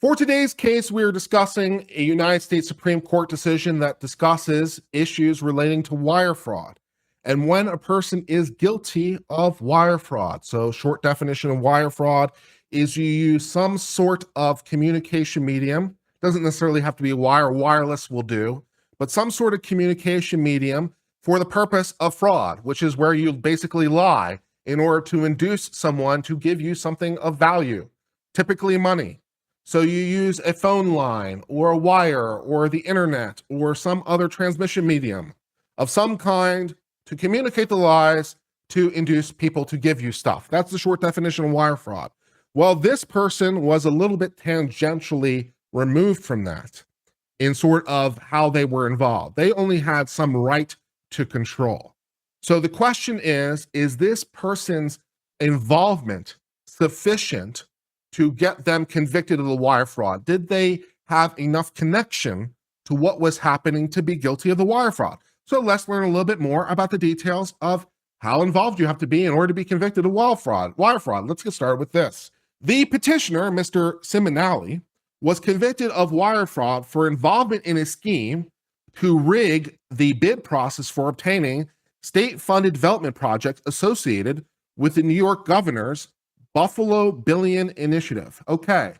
For today's case, we are discussing a United States Supreme Court decision that discusses issues relating to wire fraud and when a person is guilty of wire fraud. So, short definition of wire fraud is you use some sort of communication medium. Doesn't necessarily have to be a wire, wireless will do, but some sort of communication medium for the purpose of fraud, which is where you basically lie in order to induce someone to give you something of value, typically money. So you use a phone line or a wire or the internet or some other transmission medium of some kind to communicate the lies to induce people to give you stuff. That's the short definition of wire fraud. Well, this person was a little bit tangentially removed from that in sort of how they were involved. They only had some right to control. So the question is this person's involvement sufficient to get them convicted of the wire fraud? Did they have enough connection to what was happening to be guilty of the wire fraud? So let's learn a little bit more about the details of how involved you have to be in order to be convicted of wire fraud. Let's get started with this. The petitioner, Mr. Ciminelli, was convicted of wire fraud for involvement in a scheme to rig the bid process for obtaining state-funded development projects associated with the New York governor's Buffalo Billion Initiative. Okay,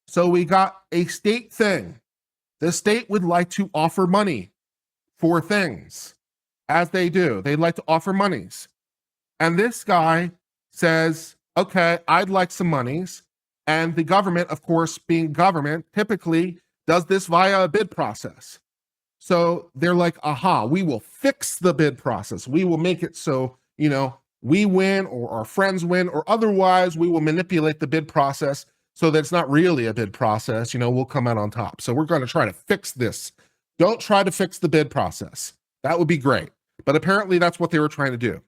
so we got a state thing. The state would like to offer money for things, as they do. They'd like to offer monies. And this guy says, okay, I'd like some monies. And the government, of course, being government, typically does this via a bid process. So they're like, aha, we will fix the bid process. We will make it so, we win or our friends win, or otherwise we will manipulate the bid process so that it's not really a bid process. We'll come out on top. So we're going to try to fix this. Don't try to fix the bid process. That would be great. But apparently that's what they were trying to do.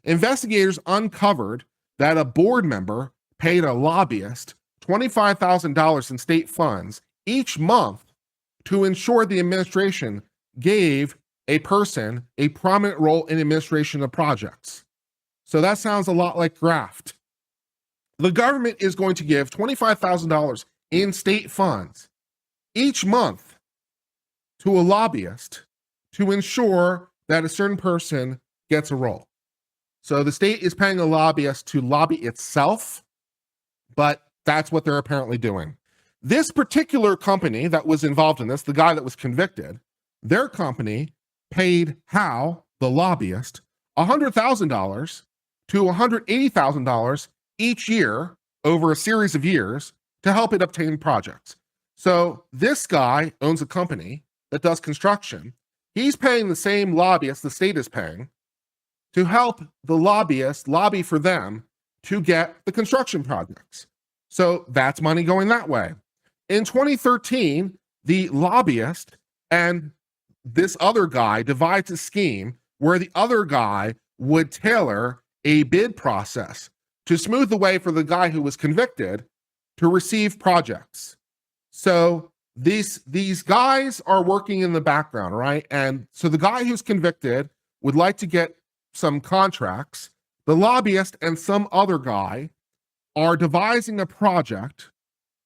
Investigators uncovered that a board member paid a lobbyist $25,000 in state funds each month to ensure the administration gave a person a prominent role in administration of projects. So that sounds a lot like graft. The government is going to give $25,000 in state funds each month to a lobbyist to ensure that a certain person gets a role. So the state is paying a lobbyist to lobby itself, but that's what they're apparently doing. This particular company that was involved in this, the guy that was convicted, their company paid Howe, the lobbyist, $100,000 to $180,000 each year over a series of years to help it obtain projects. So this guy owns a company that does construction. He's paying the same lobbyist the state is paying to help the lobbyist lobby for them to get the construction projects. So that's money going that way. In 2013, the lobbyist and this other guy devised a scheme where the other guy would tailor a bid process to smooth the way for the guy who was convicted to receive projects. So these guys are working in the background, right? And so the guy who's convicted would like to get some contracts. The lobbyist and some other guy are devising a project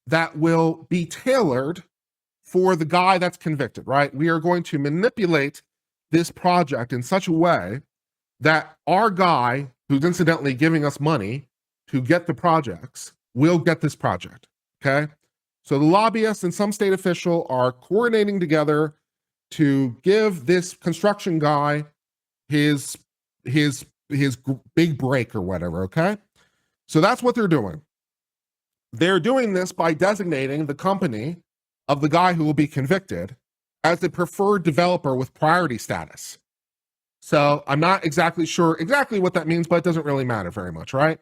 that will be tailored for the guy that's convicted, right? We are going to manipulate this project in such a way that our guy, who's incidentally giving us money to get the projects, will get this project, okay? So the lobbyist and some state official are coordinating together to give this construction guy his big break or whatever, okay? So that's what they're doing. They're doing this by designating the company of the guy who will be convicted as the preferred developer with priority status. So I'm not exactly sure exactly what that means, but it doesn't really matter very much, right?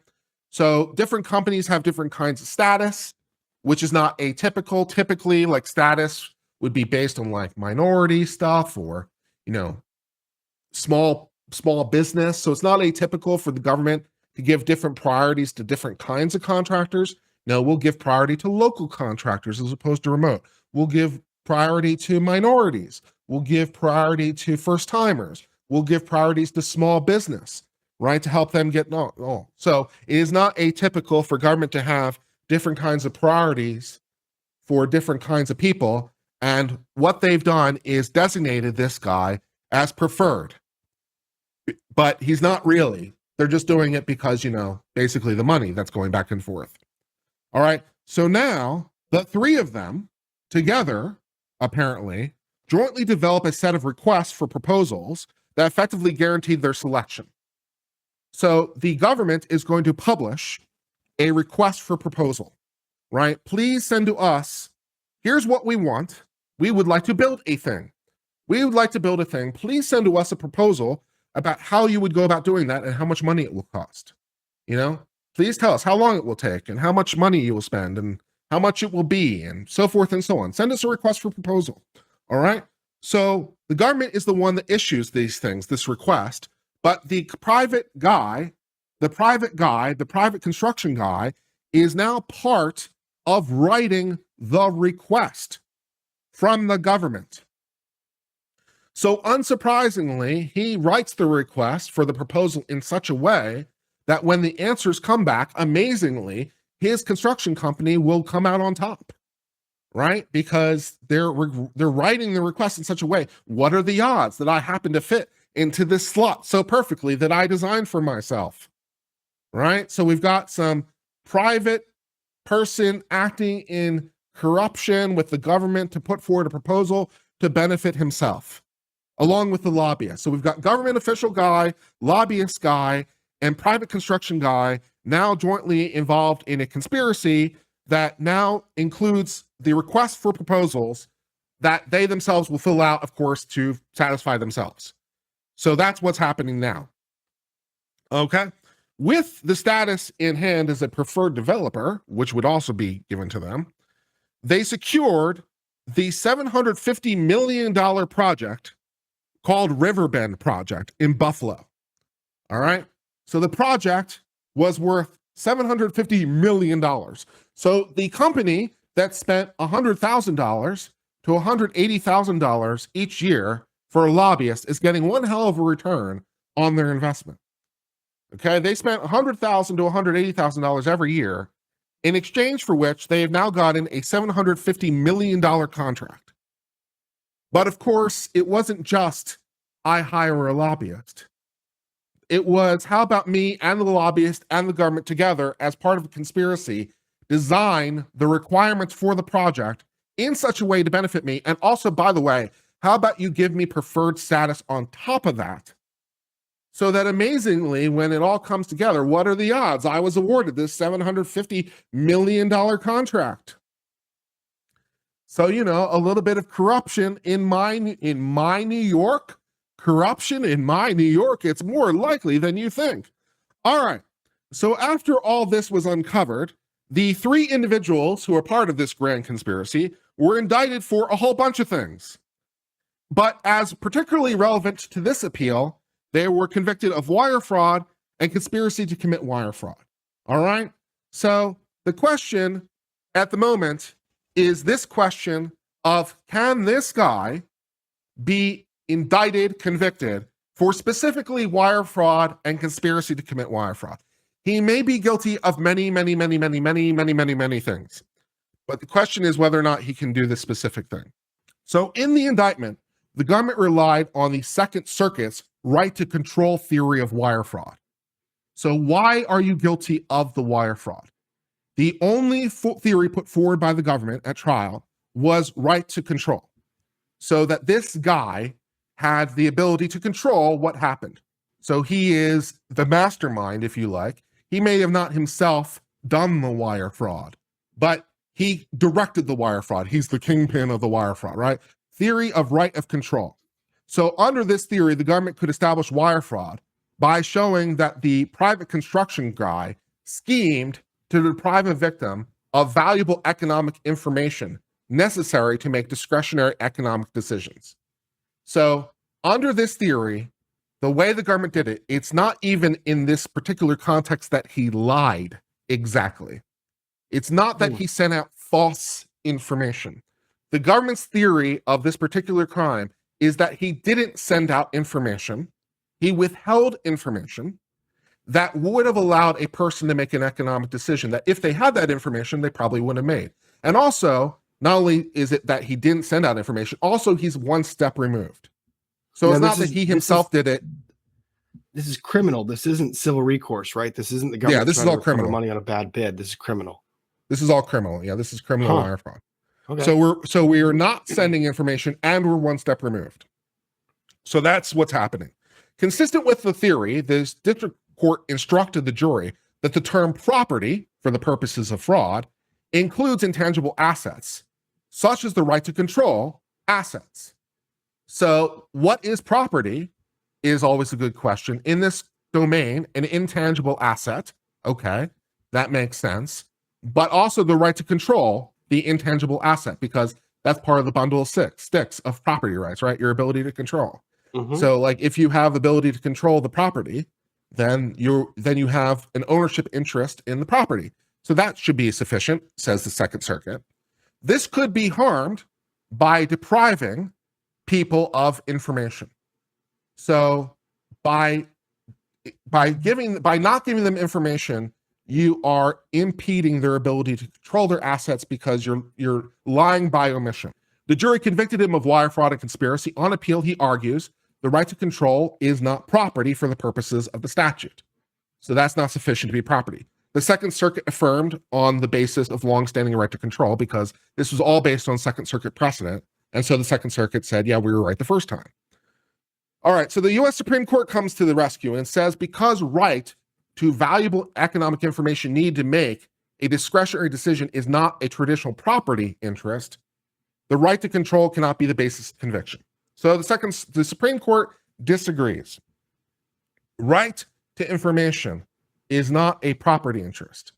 So different companies have different kinds of status, which is not atypical. Typically, like status would be based on like minority stuff or, small business. So it's not atypical for the government to give different priorities to different kinds of contractors. No, we'll give priority to local contractors as opposed to remote. We'll give priority to minorities. We'll give priority to first-timers. We'll give priorities to small business, right, to help them get So it is not atypical for government to have different kinds of priorities for different kinds of people. And what they've done is designated this guy as preferred. But he's not really. They're just doing it because, basically the money that's going back and forth. All right. So now the three of them together, apparently, jointly develop a set of requests for proposals that effectively guaranteed their selection. So the government is going to publish a request for proposal, right? Please send to us, here's what we want. We would like to build a thing. We would like to build a thing. Please send to us a proposal about how you would go about doing that and how much money it will cost. Please tell us how long it will take and how much money you will spend and how much it will be and so forth and so on. Send us a request for proposal. All right. So the government is the one that issues these things, this request, but the private construction guy is now part of writing the request from the government. So unsurprisingly, he writes the request for the proposal in such a way that when the answers come back, amazingly, his construction company will come out on top, right? Because they're writing the request in such a way. What are the odds that I happen to fit into this slot so perfectly that I designed for myself, right? So we've got some private person acting in corruption with the government to put forward a proposal to benefit himself, along with the lobbyist. So we've got government official guy, lobbyist guy, and private construction guy now jointly involved in a conspiracy that now includes the request for proposals that they themselves will fill out, of course, to satisfy themselves. So that's what's happening now. Okay. With the status in hand as a preferred developer, which would also be given to them, they secured the $750 million project called Riverbend Project in Buffalo. All right. So the project was worth $750 million. So the company that spent $100,000 to $180,000 each year for a lobbyist is getting one hell of a return on their investment. Okay, they spent $100,000 to $180,000 every year, in exchange for which they have now gotten a $750 million contract. But of course, it wasn't just, I hire a lobbyist. It was, how about me and the lobbyist and the government together as part of a conspiracy design the requirements for the project in such a way to benefit me. And also, by the way, how about you give me preferred status on top of that? So that amazingly, when it all comes together, what are the odds I was awarded this $750 million contract? So, a little bit of corruption in my New York. Corruption in my New York, it's more likely than you think. All right. So after all this was uncovered, the three individuals who are part of this grand conspiracy were indicted for a whole bunch of things. But as particularly relevant to this appeal, they were convicted of wire fraud and conspiracy to commit wire fraud. All right? So the question at the moment is this question of, can this guy be indicted, convicted for specifically wire fraud and conspiracy to commit wire fraud? He may be guilty of many, many, many, many, many, many, many, many things. But the question is whether or not he can do this specific thing. So in the indictment, the government relied on the Second Circuit's right to control theory of wire fraud. So why are you guilty of the wire fraud? The only theory put forward by the government at trial was right to control. So that this guy had the ability to control what happened. So he is the mastermind, if you like. He may have not himself done the wire fraud, but he directed the wire fraud. He's the kingpin of the wire fraud, right? Theory of right of control. So under this theory, the government could establish wire fraud by showing that the private construction guy schemed to deprive a victim of valuable economic information necessary to make discretionary economic decisions. So under this theory, the way the government did it, it's not even in this particular context that he lied exactly. It's not that he sent out false information. The government's theory of this particular crime is that he didn't send out information. He withheld information that would have allowed a person to make an economic decision that if they had that information, they probably wouldn't have made. And also, not only is it that he didn't send out information, also he's one step removed. So it's not that he himself did it. This is criminal. This isn't civil recourse, right? This isn't the government. Yeah, this is all criminal. Money on a bad bid. This is criminal. This is all criminal. Yeah, this is criminal wire fraud. Okay. So we're not sending information, and we're one step removed. So that's what's happening. Consistent with the theory, the district court instructed the jury that the term property, for the purposes of fraud, includes intangible assets, such as the right to control assets. So what is property is always a good question. In this domain, an intangible asset, okay, that makes sense, but also the right to control the intangible asset, because that's part of the bundle of sticks of property rights, right? Your ability to control. So like if you have ability to control the property, then you have an ownership interest in the property. So that should be sufficient, says the Second Circuit. This could be harmed by depriving people of information. So by not giving them information, you are impeding their ability to control their assets because you're lying by omission. The jury convicted him of wire fraud and conspiracy. On appeal, he argues the right to control is not property for the purposes of the statute. So that's not sufficient to be property. The Second Circuit affirmed on the basis of longstanding right to control, because this was all based on Second Circuit precedent. And so the Second Circuit said, yeah, we were right the first time. All right, so the U.S. Supreme Court comes to the rescue and says, because right to valuable economic information need to make a discretionary decision is not a traditional property interest, the right to control cannot be the basis of conviction. So the Supreme Court disagrees. Right to information is not a property interest,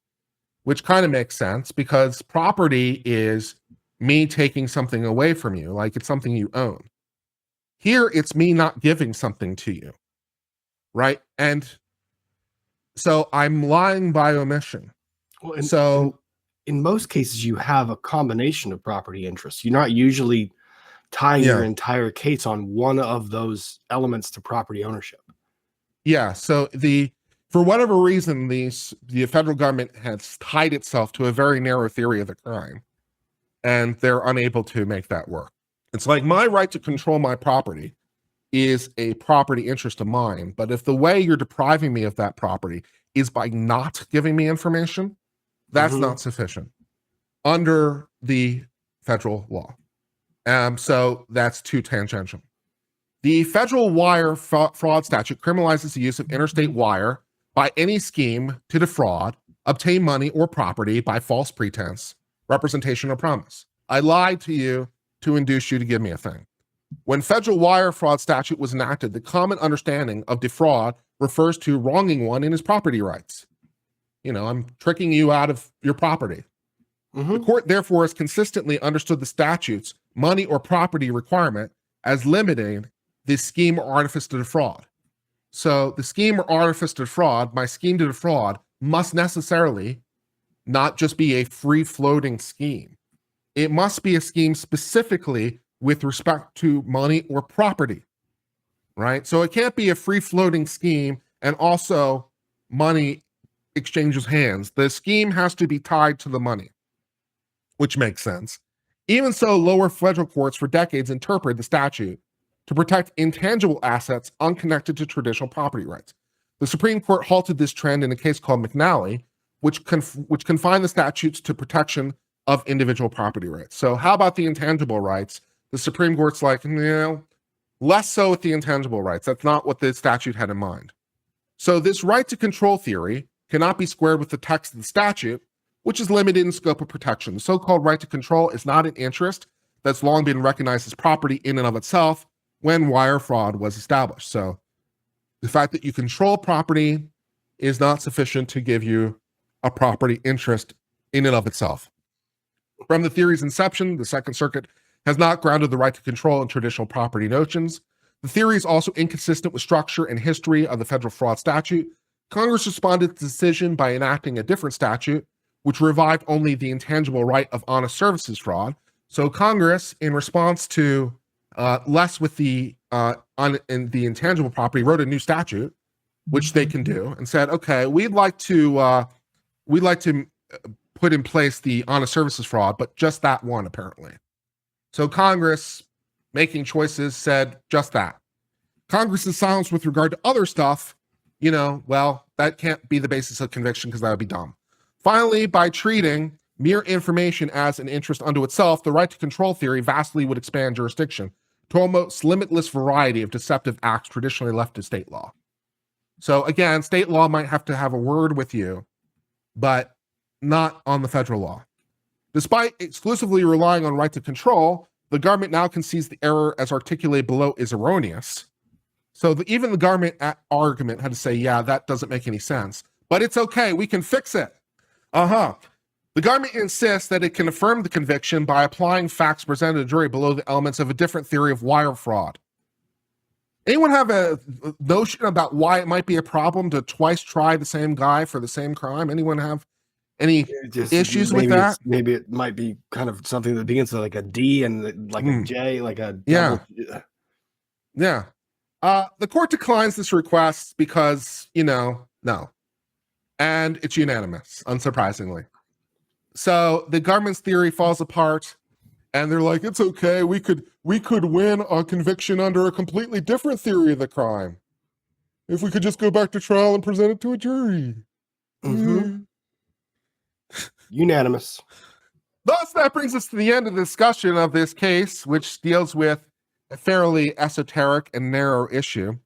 which kind of makes sense because property is me taking something away from you, like it's something you own. Here, it's me not giving something to you, right? And so I'm lying by omission. Well, in most cases, you have a combination of property interests. You're not usually tying your entire case on one of those elements to property ownership. Yeah, so for whatever reason, the federal government has tied itself to a very narrow theory of the crime, and they're unable to make that work. It's like my right to control my property is a property interest of mine, but if the way you're depriving me of that property is by not giving me information, that's not sufficient under the federal law. So that's too tangential. The federal wire fraud statute criminalizes the use of interstate wire by any scheme to defraud, obtain money or property by false pretense, representation, or promise. I lied to you to induce you to give me a thing. When federal wire fraud statute was enacted, the common understanding of defraud refers to wronging one in his property rights. I'm tricking you out of your property. The court, therefore, has consistently understood the statute's money or property requirement as limiting the scheme or artifice to defraud. So the scheme or artifice to defraud, my scheme to defraud, must necessarily not just be a free-floating scheme. It must be a scheme specifically with respect to money or property, right? So it can't be a free-floating scheme and also money exchanges hands. The scheme has to be tied to the money, which makes sense. Even so, lower federal courts for decades interpreted the statute to protect intangible assets unconnected to traditional property rights. The Supreme Court halted this trend in a case called McNally, which confined the statutes to protection of individual property rights. So how about the intangible rights? The Supreme Court's like, less so with the intangible rights. That's not what the statute had in mind. So this right to control theory cannot be squared with the text of the statute, which is limited in scope of protection. The so-called right to control is not an interest that's long been recognized as property in and of itself when wire fraud was established. So the fact that you control property is not sufficient to give you a property interest in and of itself. From the theory's inception, the Second Circuit has not grounded the right to control in traditional property notions. The theory is also inconsistent with structure and history of the federal fraud statute. Congress responded to the decision by enacting a different statute, which revived only the intangible right of honest services fraud. So Congress, in response to less with the intangible property, wrote a new statute, which they can do, and said, okay, we'd like to put in place the honest services fraud, but just that one, apparently. So Congress, making choices, said just that. Congress's silence with regard to other stuff, well, that can't be the basis of conviction because that would be dumb. Finally, by treating mere information as an interest unto itself, the right to control theory vastly would expand jurisdiction to almost limitless variety of deceptive acts traditionally left to state law. So again, state law might have to have a word with you, but not on the federal law. Despite exclusively relying on right to control, the government now concedes the error as articulated below is erroneous. So even the government argument had to say, yeah, that doesn't make any sense, but it's okay, we can fix it. The government insists that it can affirm the conviction by applying facts presented to the jury below the elements of a different theory of wire fraud. Anyone have a notion about why it might be a problem to twice try the same guy for the same crime? Anyone have any issues with that? Maybe it might be kind of something that begins with like a D and like a J, like a yeah. The court declines this request because, no. And it's unanimous, unsurprisingly. So the government's theory falls apart, and they're like, it's okay, we could win a conviction under a completely different theory of the crime if we could just go back to trial and present it to a jury. Unanimous. Thus, that brings us to the end of the discussion of this case, which deals with a fairly esoteric and narrow issue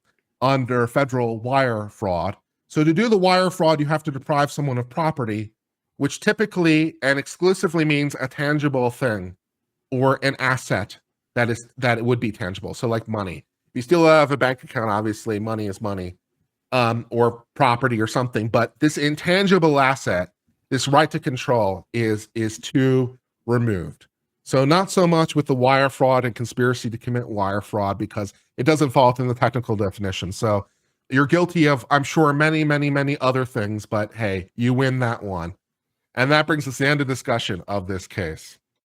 under federal wire fraud. So to do the wire fraud, you have to deprive someone of property, which typically and exclusively means a tangible thing or an asset that it would be tangible. So like money. If you still have a bank account, obviously money is money, or property or something. But this intangible asset, this right to control is too removed. So not so much with the wire fraud and conspiracy to commit wire fraud because it doesn't fall within the technical definition. So you're guilty of, I'm sure, many, many, many other things, but hey, you win that one. And that brings us to the end of discussion of this case.